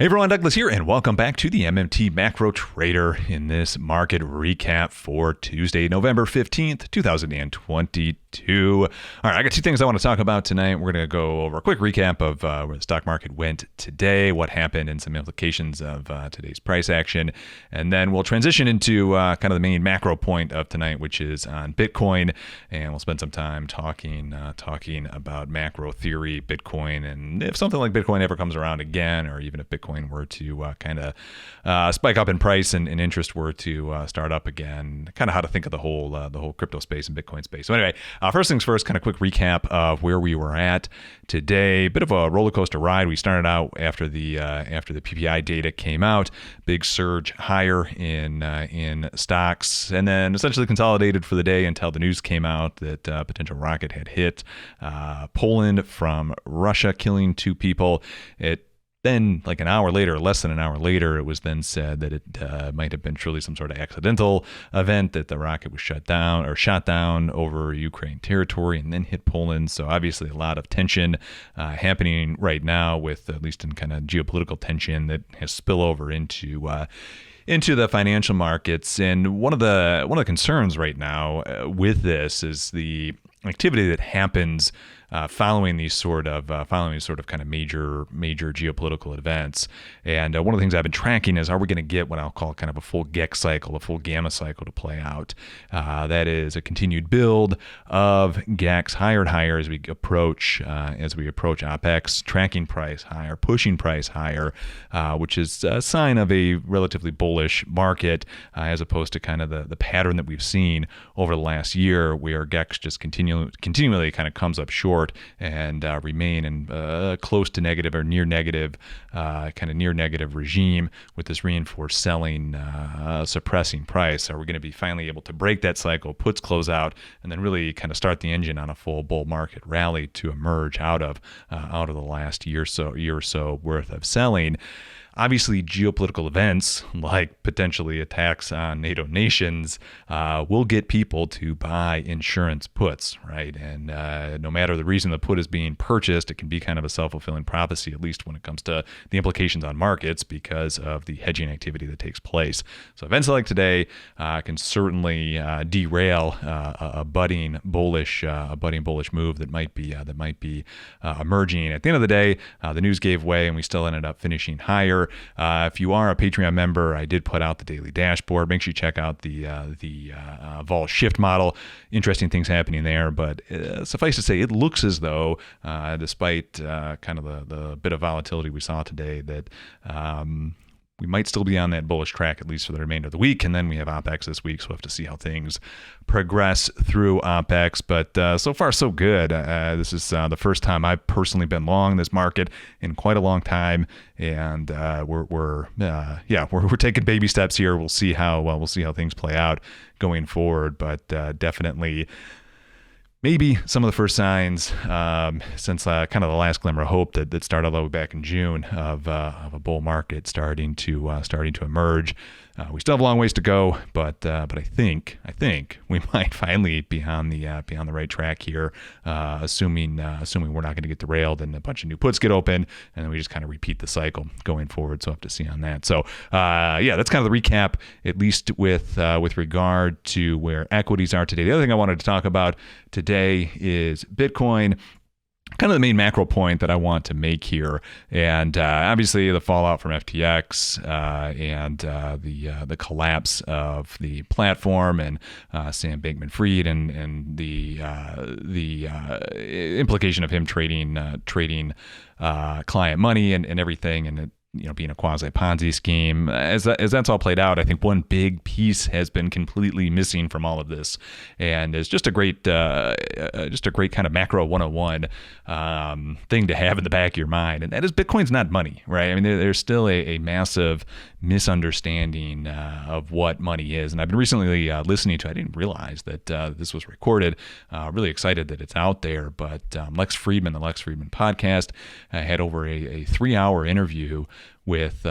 Hey everyone, Douglas here, and welcome back to the MMT Macro Trader in this market recap for Tuesday, November 15th, 2022. All right, I got two things I want to talk about tonight. We're going to go over a quick recap of where the stock market went today, what happened, and some implications of today's price action. And then we'll transition into kind of the main macro point of tonight, which is on Bitcoin. And we'll spend some time talking about macro theory, Bitcoin, and if something like Bitcoin ever comes around again, or even if Bitcoin were to kind of spike up in price and interest were to start up again, kind of how to think of the whole crypto space and Bitcoin space. So anyway, first things first, kind of quick recap of where we were at today. Bit of a roller coaster ride. We started out after the PPI data came out, big surge higher in stocks, and then essentially consolidated for the day until the news came out that a potential rocket had hit Poland from Russia, killing 2 people. Then, like an hour later, less than an hour later, it was then said that it might have been truly some sort of accidental event, that the rocket was shot down over Ukraine territory and then hit Poland. So obviously a lot of tension happening right now, with at least in kind of geopolitical tension that has spillover into the financial markets. And one of the concerns right now with this is the activity that happens following these sort of kind of major geopolitical events. And one of the things I've been tracking is, are we going to get what I'll call kind of a full GEX cycle, a full gamma cycle to play out? That is a continued build of GEX higher and higher as we approach OPEX, tracking price higher, pushing price higher, which is a sign of a relatively bullish market, as opposed to kind of the pattern that we've seen over the last year, where GEX just continually kind of comes up short and remain in close to negative or near negative regime, with this reinforced selling suppressing price. Are we going to be finally able to break that cycle, puts close out, and then really kind of start the engine on a full bull market rally to emerge out of the last year or so worth of selling? Obviously, geopolitical events like potentially attacks on NATO nations will get people to buy insurance puts, right? And no matter the reason the put is being purchased, it can be kind of a self-fulfilling prophecy, at least when it comes to the implications on markets, because of the hedging activity that takes place. So events like today can certainly derail a budding bullish move that might be emerging. At the end of the day, the news gave way, and we still ended up finishing higher. If you are a Patreon member, I did put out the daily dashboard. Make sure you check out the vol shift model. Interesting things happening there, but suffice to say, it looks as though, despite kind of the bit of volatility we saw today, that we might still be on that bullish track, at least for the remainder of the week. And then we have OPEX this week, so we'll have to see how things progress through OPEX. But so far, so good. This is the first time I've personally been long this market in quite a long time, and we're taking baby steps here. We'll see how things play out going forward. But definitely, maybe some of the first signs since kind of the last glimmer of hope that started all the way back in June of a bull market starting to emerge. We still have a long ways to go, but I think we might finally be on the right track here, assuming we're not going to get derailed and a bunch of new puts get open, and then we just kind of repeat the cycle going forward. So I have to see on that. So that's kind of the recap, at least with regard to where equities are today. The other thing I wanted to talk about today is Bitcoin. Kind of the main macro point that I want to make here, and obviously the fallout from FTX and the collapse of the platform, and Sam Bankman-Fried and the implication of him trading client money and everything, and being a quasi Ponzi scheme. As that's all played out, I think one big piece has been completely missing from all of this, and it's just a great kind of macro 101 thing to have in the back of your mind, and that is Bitcoin's not money, right? I mean, there's still a massive misunderstanding of what money is, and I've been recently listening to. I didn't realize that this was recorded. Really excited that it's out there, but Lex Friedman, the Lex Friedman podcast, had over a 3-hour interview with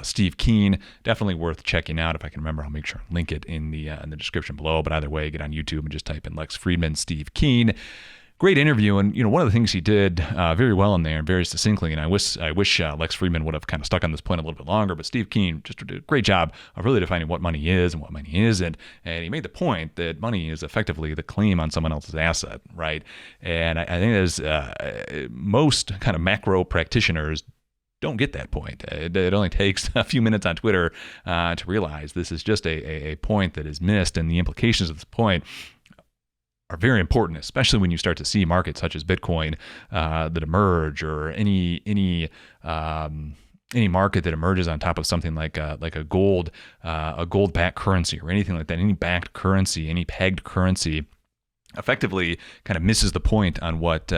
Steve Keen. Definitely worth checking out. If I can remember, I'll make sure and link it in the description below. But either way, get on YouTube and just type in Lex Friedman, Steve Keen. great interview. And, one of the things he did very well in there and very succinctly, and I wish Lex Friedman would have kind of stuck on this point a little bit longer, but Steve Keen just did a great job of really defining what money is and what money isn't. And he made the point that money is effectively the claim on someone else's asset, right? And I think as most kind of macro practitioners don't get that point. It only takes a few minutes on Twitter to realize this is just a point that is missed, and the implications of this point are very important, especially when you start to see markets such as Bitcoin that emerge, or any market that emerges on top of something like a gold-backed currency or anything like that, any backed currency, any pegged currency, effectively kind of misses the point on what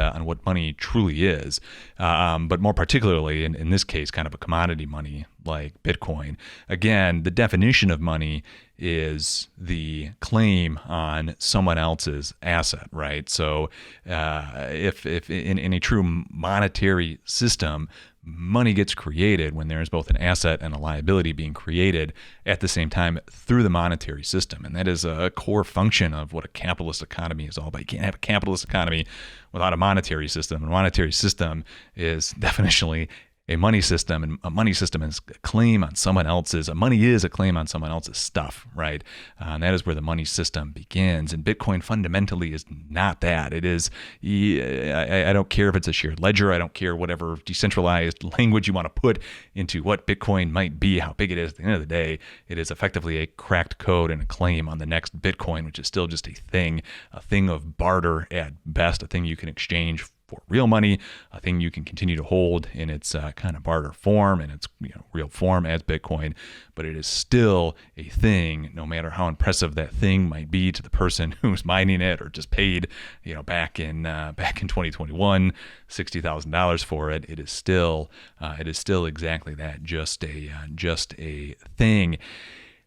money truly is, but more particularly in this case, kind of a commodity money like Bitcoin. Again, the definition of money is the claim on someone else's asset, right? So if in a true monetary system, money gets created when there is both an asset and a liability being created at the same time through the monetary system. And that is a core function of what a capitalist economy is all about. You can't have a capitalist economy without a monetary system. And a monetary system is definitionally a money system, and a money system is a claim on someone else's. Money is a claim on someone else's stuff, right? And that is where the money system begins. And Bitcoin fundamentally is not that. It is. I don't care if it's a shared ledger. I don't care whatever decentralized language you want to put into what Bitcoin might be, how big it is. At the end of the day, it is effectively a cracked code and a claim on the next Bitcoin, which is still just a thing of barter at best, a thing you can exchange for real money, a thing you can continue to hold in its kind of barter form and its real form as Bitcoin, but it is still a thing, no matter how impressive that thing might be to the person who's mining it or just paid, back in 2021, $60,000 for it. It is still exactly that, just a thing.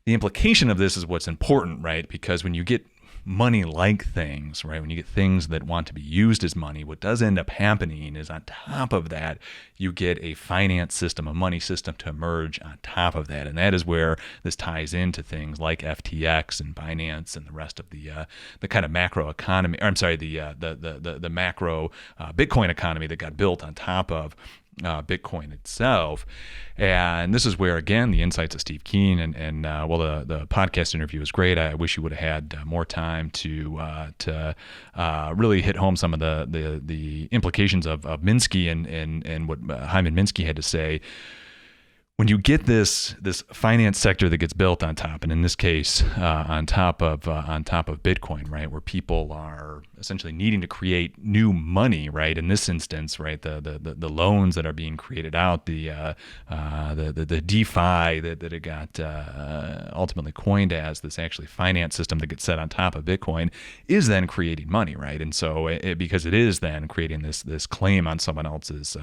The implication of this is what's important, right? Because when you get money-like things, right? When you get things that want to be used as money, what does end up happening is on top of that, you get a finance system, a money system to emerge on top of that. And that is where this ties into things like FTX and Binance and the rest of the kind of macro economy, or I'm sorry, the macro Bitcoin economy that got built on top of Bitcoin itself. And this is where, again, the insights of Steve Keen and the podcast interview was great. I wish you would have had more time to really hit home some of the implications of Minsky and what Hyman Minsky had to say. When you get this finance sector that gets built on top, and in this case, on top of Bitcoin, right, where people are essentially needing to create new money, right? In this instance, right, the loans that are being created out, the DeFi that it got ultimately coined as, this actually finance system that gets set on top of Bitcoin, is then creating money, right? And so because it is then creating this claim on someone else's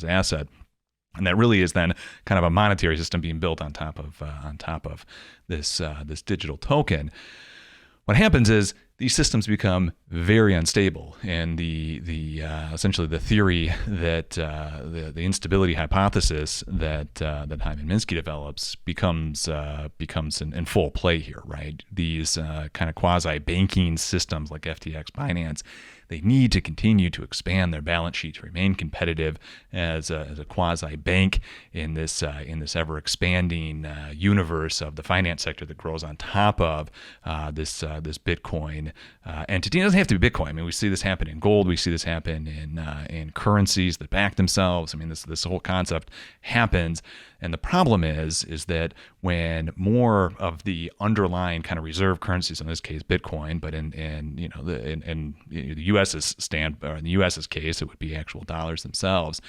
asset. And that really is then kind of a monetary system being built on top of this digital token. What happens is these systems become very unstable, and the essentially the theory that the instability hypothesis that Hyman Minsky develops becomes in full play here, right? These kind of quasi banking systems like FTX, Binance, they need to continue to expand their balance sheet to remain competitive as a quasi bank in this ever expanding universe of the finance sector that grows on top of this Bitcoin entity. It doesn't have to be Bitcoin. I mean, we see this happen in gold. We see this happen in currencies that back themselves. I mean, this whole concept happens. And the problem is that when more of the underlying kind of reserve currencies, in this case Bitcoin, but in the U.S.'s in the U.S.'s case, it would be actual dollars themselves.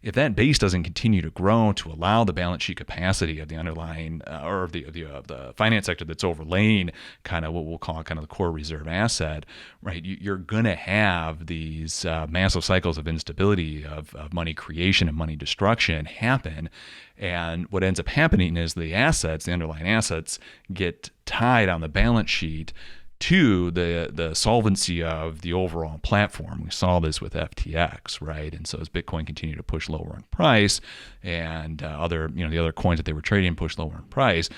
If that base doesn't continue to grow to allow the balance sheet capacity of the underlying or of the finance sector that's overlaying kind of what we'll call kind of the core reserve asset, right? You're going to have these massive cycles of instability of money creation and money destruction happen. And what ends up happening is the underlying assets, get tied on the balance sheet to the solvency of the overall platform. We saw this with FTX, right? And so as Bitcoin continued to push lower in price, and the other coins that they were trading pushed lower in price,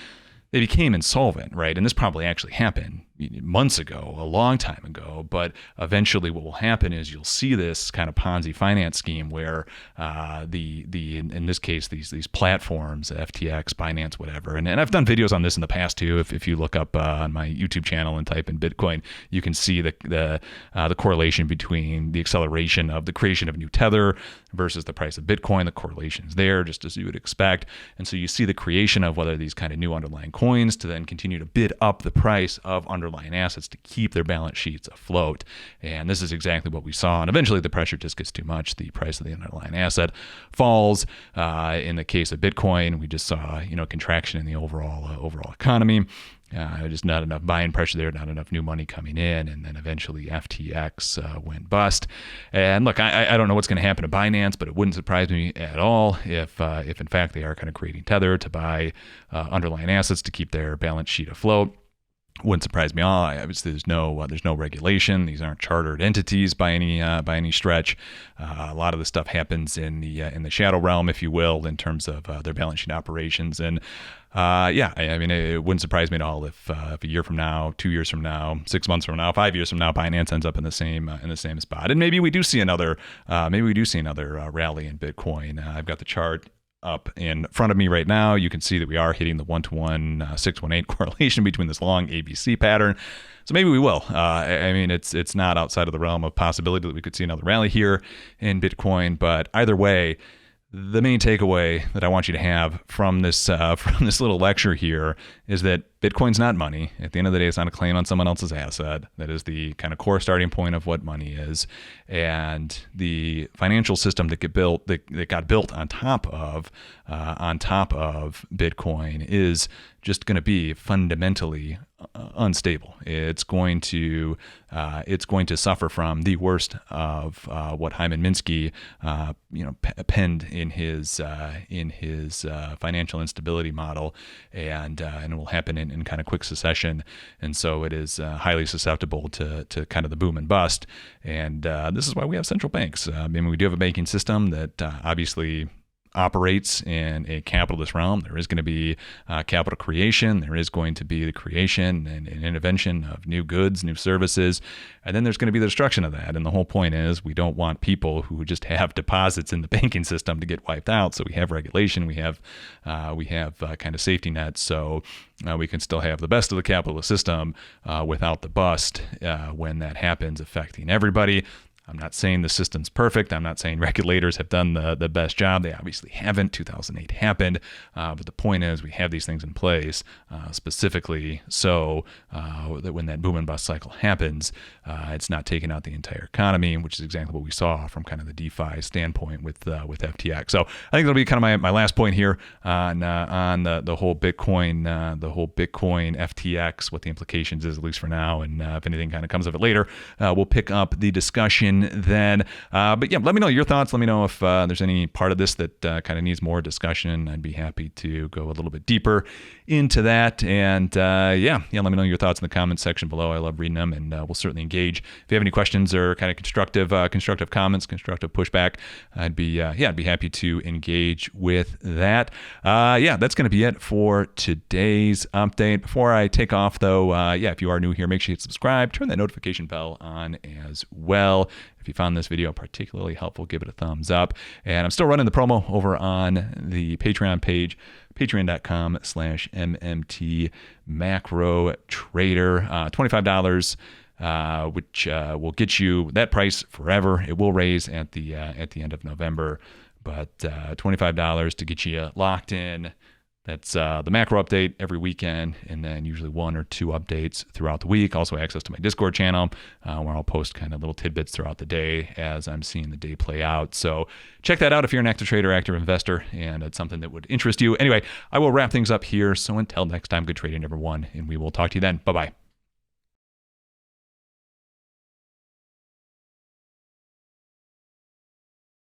they became insolvent, right? And this probably actually happened, months ago, a long time ago. But eventually what will happen is you'll see this kind of Ponzi finance scheme where in this case, these platforms, FTX, Binance, whatever, and I've done videos on this in the past too. If you look up on my YouTube channel and type in Bitcoin, you can see the correlation between the acceleration of the creation of new Tether versus the price of Bitcoin. The correlation is there, just as you would expect. And so you see the creation of whether these kind of new underlying coins to then continue to bid up the price of underlying assets to keep their balance sheets afloat. And this is exactly what we saw. And eventually the pressure just gets too much. The price of the underlying asset falls. In the case of Bitcoin, we just saw, contraction in the overall economy. Just not enough buying pressure there, not enough new money coming in, and then eventually FTX went bust. And look, I don't know what's going to happen to Binance, but it wouldn't surprise me at all if in fact they are kind of creating Tether to buy underlying assets to keep their balance sheet afloat. Wouldn't surprise me at all. Obviously, there's no regulation. These aren't chartered entities by any stretch. A lot of the stuff happens in the shadow realm, if you will, in terms of their balance sheet operations. And I mean, it wouldn't surprise me at all if a year from now, 2 years from now, 6 months from now, 5 years from now, Binance ends up in the same spot. And maybe we do see another rally in Bitcoin. I've got the chart up in front of me right now. You can see that we are hitting the 1-to-1 618 correlation between this long ABC pattern. So maybe we will. I mean, it's not outside of the realm of possibility that we could see another rally here in Bitcoin. But either way, the main takeaway that I want you to have from this little lecture here is that Bitcoin's not money. At the end of the day, it's not a claim on someone else's asset. That is the kind of core starting point of what money is. And the financial system that got built on top of Bitcoin is just going to be fundamentally unstable. It's going to suffer from the worst of what Hyman Minsky penned in his financial instability model, and it will happen in kind of quick succession. And so it is highly susceptible to kind of the boom and bust. And this is why we have central banks. I mean, we do have a banking system that obviously operates in a capitalist realm. There is going to be capital creation. There is going to be the creation and intervention of new goods, new services, and then there's going to be the destruction of that. And the whole point is we don't want people who just have deposits in the banking system to get wiped out. So we have regulation. We have kind of safety nets. So we can still have the best of the capitalist system without the bust when that happens, affecting everybody. I'm not saying the system's perfect. I'm not saying regulators have done the best job. They obviously haven't. 2008 happened. But the point is we have these things in place specifically so that when that boom and bust cycle happens, it's not taking out the entire economy, which is exactly what we saw from kind of the DeFi standpoint with FTX. So I think that'll be kind of my last point here on the whole Bitcoin FTX, what the implications is, at least for now. And if anything kind of comes of it later, we'll pick up the discussion then. But yeah, let me know your thoughts. Let me know if there's any part of this that kind of needs more discussion. I'd be happy to go a little bit deeper into that. And let me know your thoughts in the comments section below. I love reading them, and we'll certainly engage. If you have any questions or kind of constructive comments, constructive pushback, I'd be happy to engage with that. That's going to be it for today's update. Before I take off though, if you are new here, make sure you hit subscribe, turn that notification bell on as well. If you found this video particularly helpful, give it a thumbs up. And I'm still running the promo over on the Patreon page, patreon.com/MMT Macro Trader. $25, which will get you that price forever. It will raise at the end of November, but $25 to get you locked in. That's the macro update every weekend, and then usually 1 or 2 updates throughout the week. Also access to my Discord channel, where I'll post kind of little tidbits throughout the day as I'm seeing the day play out. So check that out if you're an active trader, active investor, and it's something that would interest you. Anyway, I will wrap things up here. So until next time, good trading, everyone, and we will talk to you then. Bye-bye.